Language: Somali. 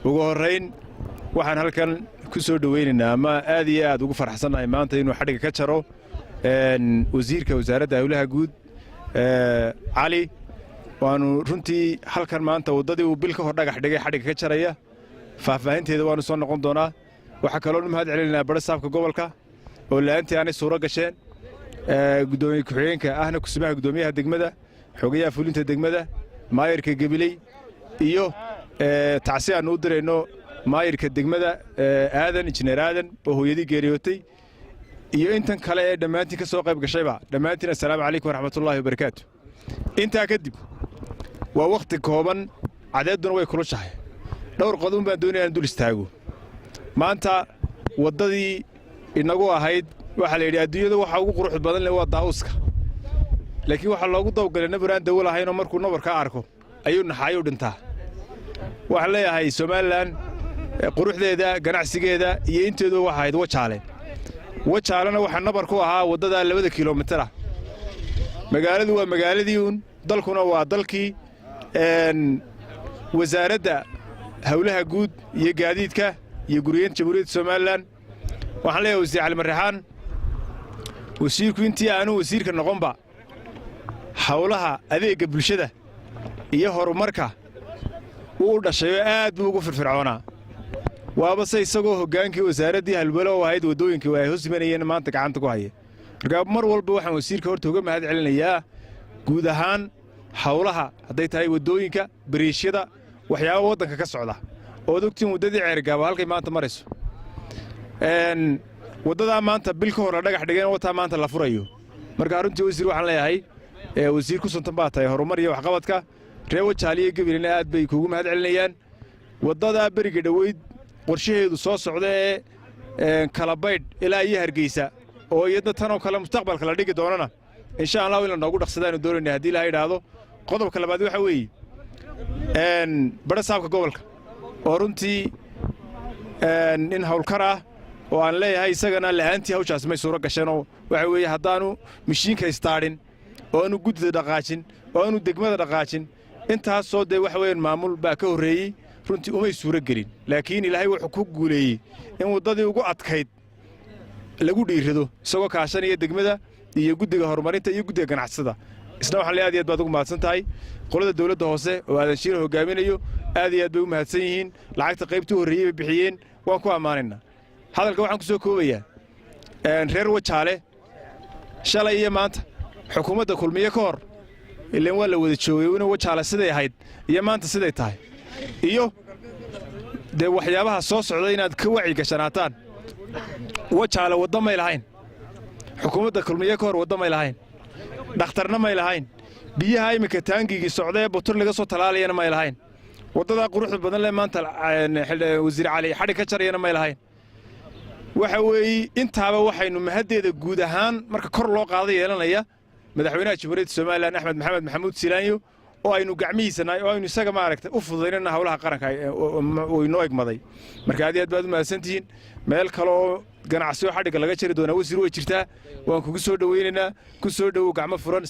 ugu horeyn waxaan halkan ku soo dhaweynaynaa ama aad iyo aad ugu faraxsanahay maanta inuu xadhiga ka jaro wasiirka wasaaradda hawlaha guud cali waanu runtii halkan maanta wadadii uu bil ka hor dhagax dhigay xadhiga ka jaraya faahfaahinteeda waanu soo noqon doonaa waxa kale oo mahad celinaynaa barasaabka gobolka oo laantii aanay suuro gasheen gudoomiye ku-xigeenka ahna kusumaha gudoomiyaha degmada xogayaha fulinta degmada maayirka gabiley iyo tacsi aan u dirayno maayirka degmada aadan injineer aadan oo hooyadii geeriyootay iyo intan kale ee dhammaantiin ka soo qayb gashayba dhammaantiin assalaamu calaykum waraxmatullaahi wabarakaatu intaa kadib waa waqti kooban cadeeduna way kulushahay dhowr qodob baan doonayaa in dul istaago maanta wadadii inagu ahayd waxa la yidhi adduunyada waxa ugu quruxda badan leh waa daawuska laakiin waxa loogu dawgalay nabaraan dawo lahayn oo markuu nabar ka arko ayuu naxayo dhintaa waxa leeyahay Soomaaliland quruxdeeda ganacsigeeda iyo inteedu waxa ahayd wajaalana waxa nabar ku ahaa wadada 2 kiiloomitir magaaladu waa magaaladii dalkuna waa dalkii wasaaradda hawlaha guud iyo gaadiidka iyo guriyeenta jamhuuriyadda Soomaaliland waxaan leeyahay wasiir Cali Marraxaan wasiirku intii aanu wasiirka noqonba hawlaha adeega bulshada iyo horumarka uu dhashay aad buu ugu firfircoonaa waaba say isagoo hogaankii wasaaradii halwalo ahayd wadooyinka way hosmanayeen maanta gacanta ku haya marka mar walba waxaan wasiirka horta uga mahad celinayaa guud ahaan hawlaha haday tahay wadooyinka bariishada waxyaabo wadanka ka socda oo dogtiin wadadii ceergaaba halkay maanta marayso wadada maanta bil ka hor dhagax dhigeen wata maanta la furayo marka runtii wasiir waxaan leeyahay wasiir ku suntan baa tahay horumar iyo waxqabadka reewo jaaliye gabilina aad bay kuugu mahad celinayaan wadada bariga dhaweyd qorshaheedu soo socda kala baydh ilaa iyo Hargeysa oo iyada tan oo kale mustaqbalka la dhigi doonana insha Allah in la noogu dhaqsadaan doonayna hadii la yiraahdo qodobka labaad waxa weeye barasaabka gobolka oo runtii in hawlkar ah oo aan leeyahay isagana la'aantii hawshaas may suuro gasheen oo waxa weeye hadaanu mishiinka istaarin oo aanu gudida dhaqaajin oo aanu degmada dhaqaajin intaas soo day wax weyn maamul baa ka horeeyay runtii umay suuro gelin laakiin ilaahay wuxuu ku guuleeyay in wadadii ugu adkayd lagu dhiirado isagoo kaashanaya degmada iyo guddiga horumarinta iyo guddiga ganacsiga isna waxa la aad iyo aad baad ugu mahadsan tahay qolada dawladda hoose oo aadan shiir hogaaminayo aad iyo aad bay u mahadsan yihiin lacagta qaybtii horeeyay bay bixiyeen waan ku amaanaynaa hadalka waxaan ku soo koobayaa reer wajaale shalay iyo maanta xukuumadda kulmiye ka hor ileen waa la wada joogay inuu wajaale siday ahayd iyo maanta siday tahay iyo de waxyaabaha soo socda inaad ka wacyi gashanaataan wajaale wada may lahayn xukuumadda kulmiye ka hor wada may lahayn dhakhtarna may lahayn biyaha imika taangigii socday botor laga soo talaalayna may lahayn wadada quruxda badan leh maanta wasiir Cali xadhi ka jarayna may lahayn waxa weey intaaba waxaynu mahadeeda guud ahaan marka kor loo qaaday yeelanaya madaxweynaha jamhuuriyadda Soomaaliland Axmed Maxamed Maxamuud Silaanyo oo aynu gacmihiisana oo aynu isaga maaragtay u fududeynana hawlaha qaranka oo inoo egmaday marka aad iyo aad baad u mahadsantihiin meel kale oo ganacsiyo xadhiga laga jari doona wasiir way jirtaa waan kugu soo dhaweynaynaa ku soo dhawow gacmo furan.